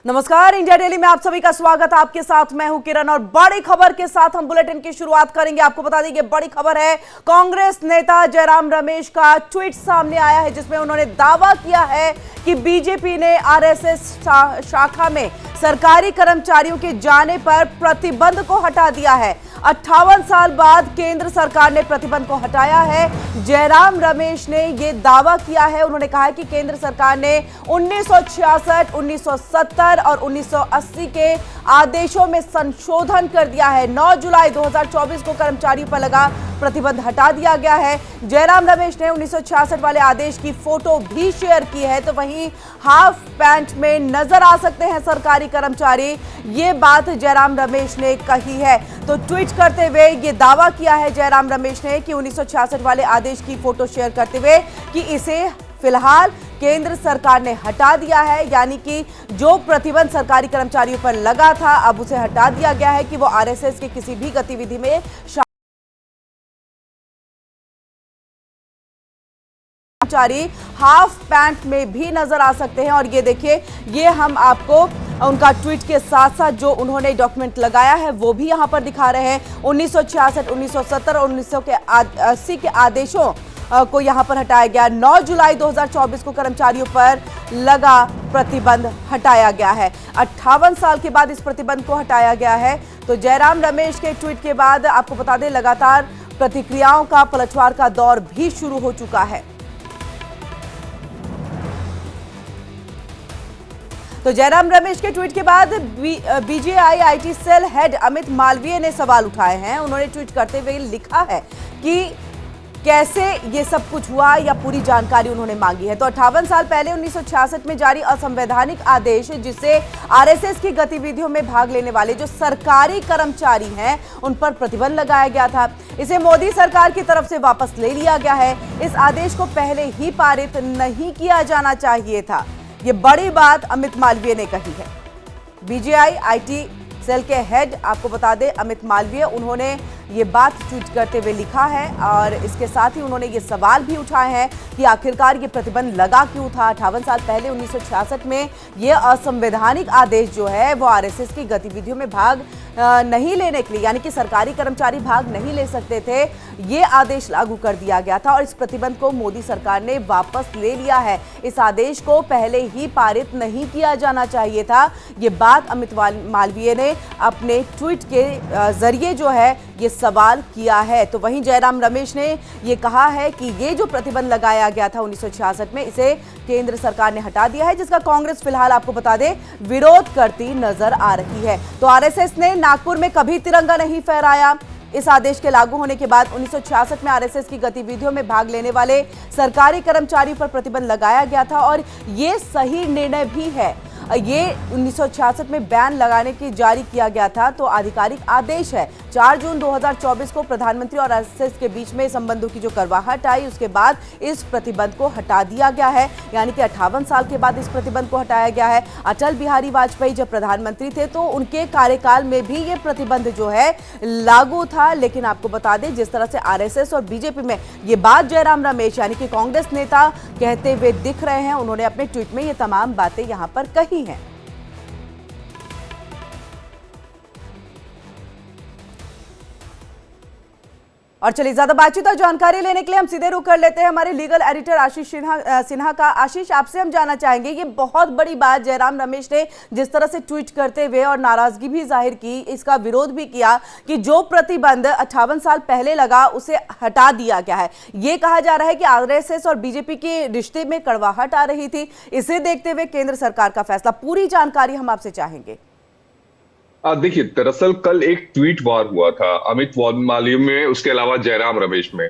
नमस्कार, India daily में आप सभी का स्वागत है। आपके साथ मैं हूं किरण और बड़ी खबर के साथ हम बुलेटिन की शुरुआत करेंगे। आपको बता दें कि बड़ी खबर है, कांग्रेस नेता जयराम रमेश का ट्वीट सामने आया है जिसमें उन्होंने दावा किया है कि बीजेपी ने आरएसएस शाखा में सरकारी कर्मचारियों के जाने पर प्रतिबंध को हटा दिया है। 58 साल बाद केंद्र सरकार ने प्रतिबंध को हटाया है। जयराम रमेश ने यह दावा किया है। उन्होंने कहा है कि केंद्र सरकार ने 1966, 1970 और 1980 के आदेशों में संशोधन कर दिया है। 9 जुलाई 2024 को कर्मचारियों पर लगा प्रतिबंध हटा दिया गया है। जयराम रमेश ने 1966 वाले आदेश की फोटो भी शेयर की है। तो वहीं हाफ पैंट में नजर आ सकते हैं सरकारी कर्मचारी, ये बात जयराम रमेश ने कही है। तो ट्वीट करते हुए ये दावा किया है जयराम रमेश ने कि 1966 वाले आदेश की फोटो शेयर करते हुए कि इसे फिलहाल केंद्र सरकार ने हटा दिया है, यानी कि जो प्रतिबंध सरकारी कर्मचारियों पर लगा था अब उसे हटा दिया गया है कि वो आरएसएस की किसी भी गतिविधि में कर्मचारी हाफ पैंट में भी नजर आ सकते हैं। और ये देखिए, ये हम आपको उनका ट्वीट के साथ साथ जो उन्होंने डॉक्यूमेंट लगाया है वो भी यहां पर दिखा रहे हैं। 1966, 1970 और 1980 के आदेशों को यहां पर हटाया गया। 9 जुलाई 2024 को कर्मचारियों पर लगा प्रतिबंध हटाया गया है। 58 साल के बाद इस प्रतिबंध को हटाया गया है। तो जयराम रमेश के ट्वीट के बाद आपको बता दें लगातार प्रतिक्रियाओं का पलटवार का दौर भी शुरू हो चुका है। तो जयराम रमेश के ट्वीट के बाद BJP IT cell head Amit Malviya ने सवाल उठाए हैं। उन्होंने ट्वीट करते हुए लिखा है कि कैसे ये सब कुछ हुआ या पूरी जानकारी उन्होंने मांगी है। तो 58 साल पहले 1966 में जारी असंवैधानिक आदेश जिससे आरएसएस की गतिविधियों में भाग लेने वाले जो सरकारी कर्मचारी हैं उन पर प्रतिबंध लगाया गया था। इसे मोदी सरकार की तरफ से वापस ले लिया गया है। इस आदेश को पहले ही पारित नहीं किया जाना चाहिए था। ये बड़ी बात अमित मालवीय ने कही है। बीजेआई आईटी सेल के हेड आपको बता दें अमित मालवीय, उन्होंने ये बात ट्वीट करते हुए लिखा है और इसके साथ ही उन्होंने ये सवाल भी उठाए हैं कि आखिरकार ये प्रतिबंध लगा क्यों था। 58 साल पहले 1966 में ये असंवैधानिक आदेश जो है वो आरएसएस की गतिविधियों में भाग नहीं लेने के लिए, यानी कि सरकारी कर्मचारी भाग नहीं ले सकते थे, ये आदेश लागू कर दिया गया था और इस प्रतिबंध को मोदी सरकार ने वापस ले लिया है। इस आदेश को पहले ही पारित नहीं किया जाना चाहिए था। ये बात अमित मालवीय ने अपने ट्वीट के जरिए जो है ये सवाल किया है। तो वहीं जयराम रमेश ने ये कहा है कि ये जो प्रतिबंध लगाया गया था 1966 में, इसे केंद्र सरकार ने हटा दिया है, जिसका कांग्रेस फिलहाल आपको बता दें विरोध करती नजर आ रही है। तो आरएसएस ने नागपुर में कभी तिरंगा नहीं फहराया। इस आदेश के लागू होने के बाद 1966 में आरएसएस की गतिविधियों में भाग लेने वाले सरकारी कर्मचारियों पर प्रतिबंध लगाया गया था और ये सही निर्णय भी है। ये 1966 में बैन लगाने की जारी किया गया था। तो आधिकारिक आदेश है 4 जून 2024 को प्रधानमंत्री और आरएसएस के बीच में संबंधों की जो करवाहट आई उसके बाद इस प्रतिबंध को हटा दिया गया है, यानी कि 58 साल के बाद इस प्रतिबंध को हटाया गया है। अटल बिहारी वाजपेयी जब प्रधानमंत्री थे तो उनके कार्यकाल में भी ये प्रतिबंध जो है लागू था। लेकिन आपको बता दें जिस तरह से आरएसएस और बीजेपी में ये बात जयराम रमेश यानी कि कांग्रेस नेता कहते हुए दिख रहे हैं, उन्होंने अपने ट्वीट में ये तमाम बातें यहां पर कही हैं। और चलिए ज्यादा बातचीत और जानकारी लेने के लिए हम सीधे रुख कर लेते हैं हमारे लीगल एडिटर आशीष सिन्हा का। आशीष, आपसे हम जानना चाहेंगे ये बहुत बड़ी बात जयराम रमेश ने जिस तरह से ट्वीट करते हुए और नाराजगी भी जाहिर की, इसका विरोध भी किया कि जो प्रतिबंध 58 साल पहले लगा उसे हटा दिया गया है। ये कहा जा रहा है कि आरएसएस और बीजेपी के रिश्ते में कड़वाहट आ रही थी। इसे देखते हुए केंद्र सरकार का फैसला, पूरी जानकारी हम आपसे चाहेंगे। देखिए, दरअसल कल एक ट्वीट वार हुआ था अमित मालवीय में, उसके अलावा जयराम रमेश में।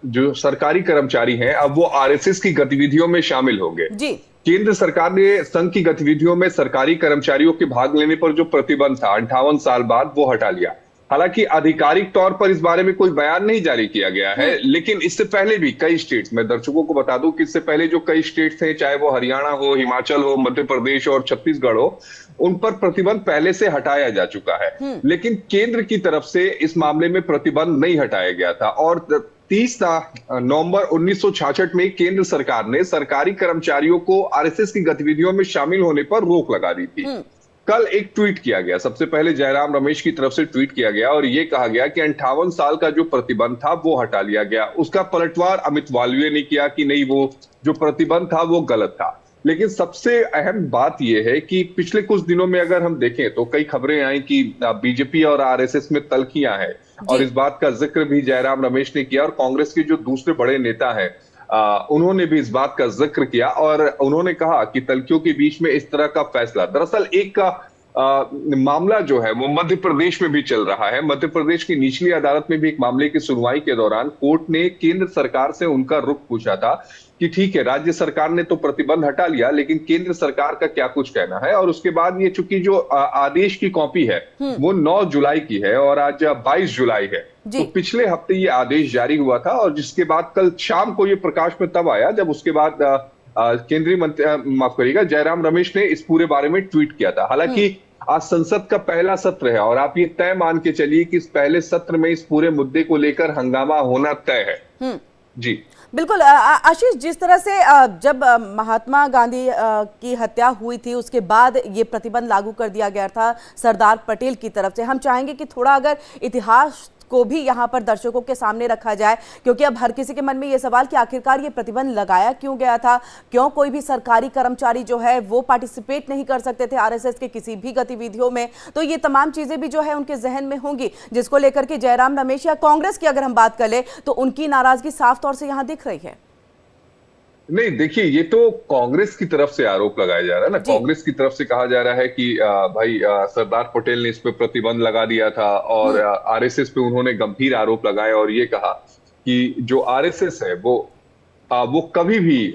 जो सरकारी कर्मचारी हैं अब वो आरएसएस की गतिविधियों में शामिल हो गए। जी, केंद्र सरकार ने संघ की गतिविधियों में सरकारी कर्मचारियों के भाग लेने पर जो प्रतिबंध था 58 साल बाद वो हटा लिया। हालांकि आधिकारिक तौर पर इस बारे में कोई बयान नहीं जारी किया गया है, लेकिन इससे पहले भी कई स्टेट्स, मैं दर्शकों को बता दूं कि इससे पहले जो कई स्टेट्स थे, चाहे वो हरियाणा हो, हिमाचल हो, मध्य प्रदेश और छत्तीसगढ़ हो, उन पर प्रतिबंध पहले से हटाया जा चुका है। लेकिन केंद्र की तरफ से इस मामले में प्रतिबंध नहीं हटाया गया था और 30 नवंबर 1966 में केंद्र सरकार ने सरकारी कर्मचारियों को आरएसएस की गतिविधियों में शामिल होने पर रोक लगा दी थी। कल एक ट्वीट किया गया, सबसे पहले जयराम रमेश की तरफ से ट्वीट किया गया और ये कहा गया कि 58 साल का जो प्रतिबंध था वो हटा लिया गया। उसका पलटवार अमित मालवीय ने किया कि नहीं, वो जो प्रतिबंध था वो गलत था। लेकिन सबसे अहम बात यह है कि पिछले कुछ दिनों में अगर हम देखें तो कई खबरें आई कि बीजेपी और आरएसएस में तल्खियां हैं और इस बात का जिक्र भी जयराम रमेश ने किया और कांग्रेस के जो दूसरे बड़े नेता हैं उन्होंने भी इस बात का जिक्र किया और उन्होंने कहा कि तल्खियों के बीच में इस तरह का फैसला, दरअसल एक मामला जो है वो मध्य प्रदेश में भी चल रहा है। मध्य प्रदेश की निचली अदालत में भी एक मामले की सुनवाई के दौरान कोर्ट ने केंद्र सरकार से उनका रुख पूछा था कि ठीक है, राज्य सरकार ने तो प्रतिबंध हटा लिया, लेकिन केंद्र सरकार का क्या कुछ कहना है। और उसके बाद ये चूंकि जो आदेश की कॉपी है वो 9 जुलाई की है और आज 22 जुलाई है, तो पिछले हफ्ते ये आदेश जारी हुआ था और जिसके बाद कल शाम को ये प्रकाश में तब आया जब उसके बाद केंद्रीय मंत्री, माफ करिएगा, जयराम रमेश ने इस पूरे बारे में ट्वीट किया था। हालांकि आज संसद का पहला सत्र है और आप ये तय मान के चलिए कि इस पहले सत्र में इस पूरे मुद्दे को लेकर हंगामा होना तय है। जी बिल्कुल। आशीष, जिस तरह से जब महात्मा गांधी की हत्या हुई थी उसके बाद ये प्रतिबंध लागू कर दिया गया था सरदार पटेल की तरफ से, हम चाहेंगे कि थोड़ा अगर इतिहास को भी यहाँ पर दर्शकों के सामने रखा जाए, क्योंकि अब हर किसी के मन में ये सवाल कि आखिरकार ये प्रतिबंध लगाया क्यों गया था, क्यों कोई भी सरकारी कर्मचारी जो है वो पार्टिसिपेट नहीं कर सकते थे आरएसएस के किसी भी गतिविधियों में। तो ये तमाम चीजें भी जो है उनके जहन में होंगी, जिसको लेकर के जयराम रमेश या कांग्रेस की अगर हम बात कर ले तो उनकी नाराजगी साफ तौर से यहाँ दिख रही है। नहीं, देखिए, ये तो कांग्रेस की तरफ से आरोप लगाया जा रहा है ना। कांग्रेस की तरफ से कहा जा रहा है कि भाई सरदार पटेल ने इस पे प्रतिबंध लगा दिया था और आरएसएस पे उन्होंने गंभीर आरोप लगाए और ये कहा कि जो आरएसएस है वो कभी भी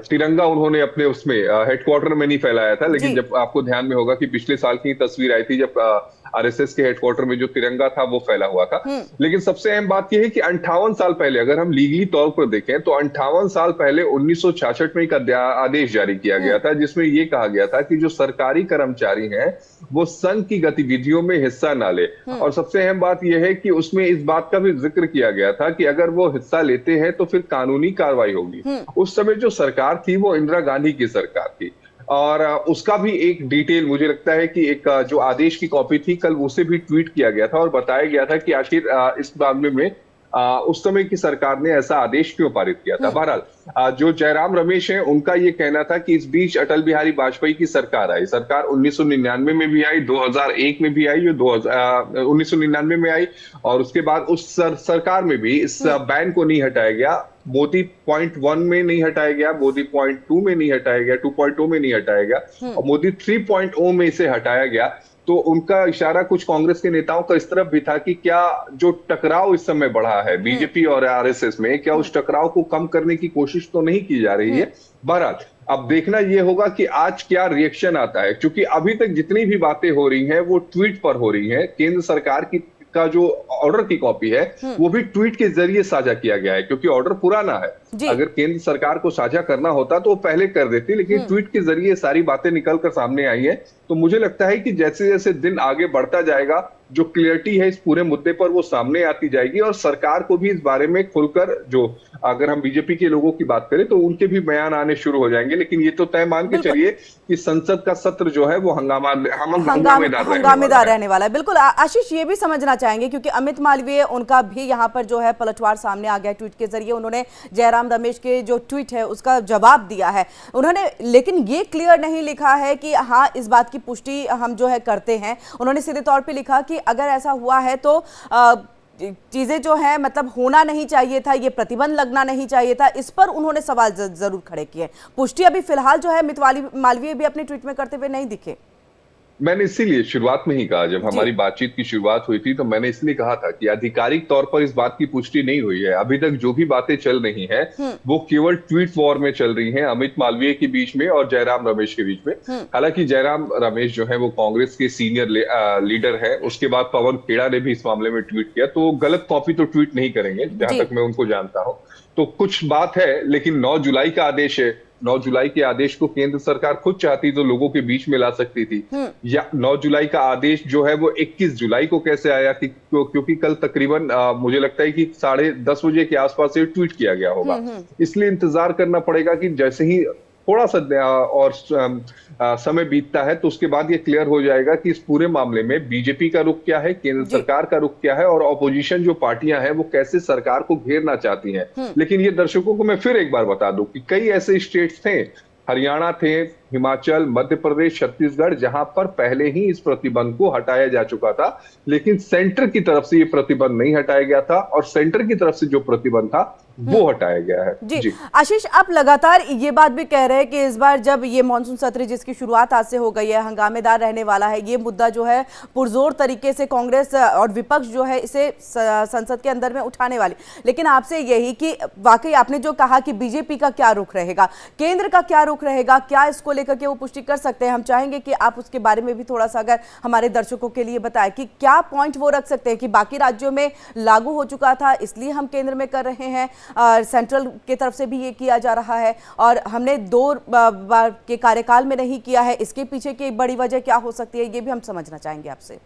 तिरंगा उन्होंने अपने उसमें हेडक्वार्टर में नहीं फहलाया था। लेकिन जब आपको ध्यान में होगा कि पिछले साल की तस्वीर आई थी जब आरएसएस के हेडक्वार्टर में जो तिरंगा था वो फैला हुआ था। लेकिन सबसे अहम बात यह है कि 58 साल पहले अगर हम लीगली तौर पर देखें तो 58 साल पहले 1966 में एक आदेश जारी किया गया था जिसमें यह कहा गया था कि जो सरकारी कर्मचारी हैं वो संघ की गतिविधियों में हिस्सा ना ले। और सबसे अहम बात यह है कि उसमें इस बात का भी जिक्र किया गया था कि अगर वो हिस्सा लेते हैं तो फिर कानूनी कार्रवाई होगी। उस समय जो सरकार थी वो इंदिरा गांधी की सरकार थी और उसका भी एक डिटेल मुझे लगता है कि एक जो आदेश की कॉपी थी कल उसे भी ट्वीट किया गया था और बताया गया था कि आखिर इस मामले में उस समय की सरकार ने ऐसा आदेश क्यों पारित किया था। बहरहाल जो जयराम रमेश हैं उनका ये कहना था कि इस बीच अटल बिहारी वाजपेयी की सरकार आई। सरकार 1999 में भी आई, 2001 में भी आई, 1999 में आई और उसके बाद उस सरकार में भी इस बैन को नहीं हटाया गया। मोदी पॉइंट 1 में नहीं हटाया गया, मोदी पॉइंट 2 में नहीं हटाया गया, 2.0 में नहीं हटाया गया और मोदी 3.0 में इसे हटाया गया। तो उनका इशारा कुछ कांग्रेस के नेताओं का इस तरफ भी था कि क्या जो टकराव इस समय बढ़ा है बीजेपी और आरएसएस में, क्या उस टकराव को कम करने की कोशिश तो नहीं की जा रही है। बहरहाल अब देखना यह होगा कि आज क्या रिएक्शन आता है, क्योंकि अभी तक जितनी भी बातें हो रही हैं वो ट्वीट पर हो रही हैं। केंद्र सरकार का जो ऑर्डर की कॉपी है वो भी ट्वीट के जरिए साझा किया गया है, क्योंकि ऑर्डर पुराना है। अगर केंद्र सरकार को साझा करना होता तो वो पहले कर देती, लेकिन ट्वीट के जरिए सारी बातें निकलकर सामने आई है। तो मुझे लगता है कि जैसे जैसे दिन आगे बढ़ता जाएगा जो क्लियरिटी है इस पूरे मुद्दे पर वो सामने आती जाएगी और सरकार को भी इस बारे में खुलकर, जो अगर हम बीजेपी के लोगों की बात करें तो उनके भी बयान आने शुरू हो जाएंगे। लेकिन ये तो तय मान के चलिए कि संसद का सत्र जो है वो हंगामेदार रहने वाला है। बिल्कुल आशीष, ये भी समझना चाहेंगे क्योंकि अमित मालवीय उनका भी यहाँ पर जो है पलटवार सामने आ गया ट्वीट के जरिए। उन्होंने जयराम रमेश के जो ट्वीट है उसका जवाब दिया है उन्होंने, लेकिन ये क्लियर नहीं लिखा है कि हाँ इस बात की पुष्टि हम जो है करते हैं। उन्होंने सीधे तौर पे लिखा कि अगर ऐसा हुआ है तो चीजें जो है मतलब होना नहीं चाहिए था, ये प्रतिबंध लगना नहीं चाहिए था। इस पर उन्होंने सवाल जरूर खड़े किए। पुष्टि अभी फिलहाल जो है अमित मालवीय भी अपने ट्वीट में करते हुए नहीं दिखे। मैंने इसीलिए शुरुआत में ही कहा, जब हमारी बातचीत की शुरुआत हुई थी तो मैंने इसलिए कहा था कि आधिकारिक तौर पर इस बात की पुष्टि नहीं हुई है। अभी तक जो भी बातें चल रही हैं वो केवल ट्वीट वॉर में चल रही हैं, अमित मालवीय के बीच में और जयराम रमेश के बीच में। हालांकि जयराम रमेश जो है वो कांग्रेस के सीनियर लीडर है। उसके बाद पवन खेड़ा ने भी इस मामले में ट्वीट किया, तो गलत कॉपी तो ट्वीट नहीं करेंगे जहां तक मैं उनको जानता हूं। तो कुछ बात है, लेकिन 9 जुलाई का आदेश है, 9 जुलाई के आदेश को केंद्र सरकार खुद चाहती तो लोगों के बीच में ला सकती थी। या 9 जुलाई का आदेश जो है वो 21 जुलाई को कैसे आया कि क्योंकि कल तकरीबन मुझे लगता है कि 10:30 बजे के आसपास ये ट्वीट किया गया होगा। इसलिए इंतजार करना पड़ेगा कि जैसे ही थोड़ा सा और समय बीतता है तो उसके बाद ये क्लियर हो जाएगा कि इस पूरे मामले में बीजेपी का रुख क्या है, केंद्र सरकार का रुख क्या है और ऑपोजिशन जो पार्टियां हैं वो कैसे सरकार को घेरना चाहती हैं। लेकिन ये दर्शकों को मैं फिर एक बार बता दूं कि कई ऐसे स्टेट्स थे, हरियाणा थे, हिमाचल, मध्य प्रदेश, छत्तीसगढ़, जहां पर पहले ही इस प्रतिबंध को हटाया जा चुका था, लेकिन सेंटर की तरफ से ये प्रतिबंध नहीं हटाया गया था और सेंटर की तरफ से जो प्रतिबंध था वो हटाया गया है। जी आशीष, आप लगातार ये बात भी कह रहे हैं कि इस बार जब ये मानसून सत्र जिसकी शुरुआत आज से हो गई है हंगामेदार रहने वाला है, ये मुद्दा जो है पुरजोर तरीके से कांग्रेस और विपक्ष जो है इसे संसद के अंदर में उठाने वाली। लेकिन आपसे यही कि वाकई आपने जो कहा कि बीजेपी का क्या रुख रहेगा, केंद्र का क्या रुख रहेगा, क्या इसको लेकर के वो पुष्टि कर सकते हैं? हम चाहेंगे कि आप उसके बारे में भी थोड़ा सा अगर हमारे दर्शकों के लिए बताएं कि क्या पॉइंट वो रख सकते हैं कि बाकी राज्यों में लागू हो चुका था इसलिए हम केंद्र में कर रहे हैं, सेंट्रल की तरफ से भी ये किया जा रहा है और हमने 2 बार के कार्यकाल में नहीं किया है, इसके पीछे की बड़ी वजह क्या हो सकती है, ये भी हम समझना चाहेंगे आपसे।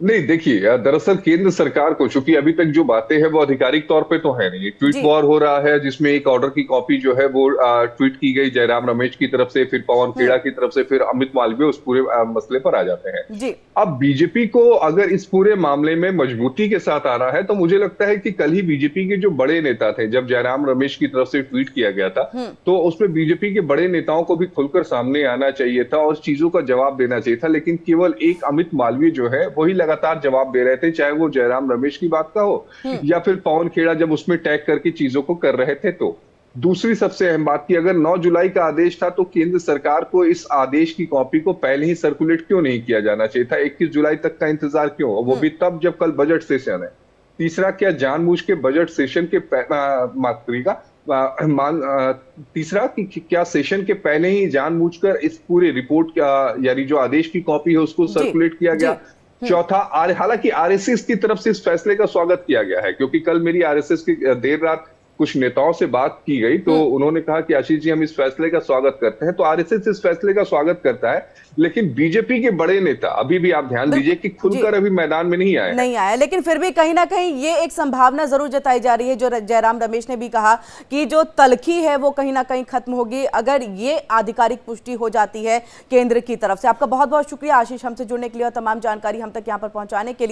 नहीं, देखिए दरअसल केंद्र सरकार को चूंकि अभी तक जो बातें हैं वो आधिकारिक तौर पे तो है नहीं, ट्वीट वॉर हो रहा है जिसमें एक ऑर्डर की कॉपी जो है वो ट्वीट की गई जयराम रमेश की तरफ से, फिर पवन खेड़ा की तरफ से, फिर अमित मालवीय उस पूरे मसले पर आ जाते हैं। जी। अब बीजेपी को अगर इस पूरे मामले में मजबूती के साथ आना है तो मुझे लगता है कि कल ही बीजेपी के जो बड़े नेता थे, जब जयराम रमेश की तरफ से ट्वीट किया गया था तो उसमें बीजेपी के बड़े नेताओं को भी खुलकर सामने आना चाहिए था और चीजों का जवाब देना चाहिए था। लेकिन केवल एक अमित मालवीय जो है वही लगातार जवाब दे रहे थे, चाहे वो जयराम रमेश की बात का हो या फिर पवन खेड़ा जब उसमें टैग करके चीजों को कर रहे थे। तो दूसरी सबसे अहम बात कि अगर 9 जुलाई का आदेश था तो केंद्र सरकार को इस आदेश की कॉपी को पहले ही सर्कुलेट क्यों नहीं किया जाना चाहिए था? 21 जुलाई तक का इंतजार क्यों, वो भी तब जब कल बजट सेशन है? तीसरा, क्या जानबूझ के बजट सेशन के तीसरा कि क्या सेशन के पहले ही जानबूझकर इस पूरे रिपोर्ट यानी जो आदेश की कॉपी है उसको सर्कुलेट किया गया? चौथा, हालांकि आरएसएस की तरफ से इस फैसले का स्वागत किया गया है, क्योंकि कल मेरी आरएसएस की देर रात कुछ नेताओं से बात की गई तो उन्होंने कहा कि आशीष जी हम इस फैसले का स्वागत करते हैं, तो आरएसएस इस फैसले का स्वागत करता है। लेकिन बीजेपी के बड़े नेता अभी भी आप ध्यान दीजिए कि खुलकर अभी मैदान में नहीं आए। लेकिन फिर भी कहीं ना कहीं ये एक संभावना जरूर जताई जा रही है, जो जयराम रमेश ने भी कहा कि जो तलखी है वो कहीं ना कहीं खत्म होगी अगर ये आधिकारिक पुष्टि हो जाती है केंद्र की तरफ से। आपका बहुत बहुत शुक्रिया आशीष, हमसे जुड़ने के लिए और तमाम जानकारी हम तक यहाँ पर पहुंचाने के लिए।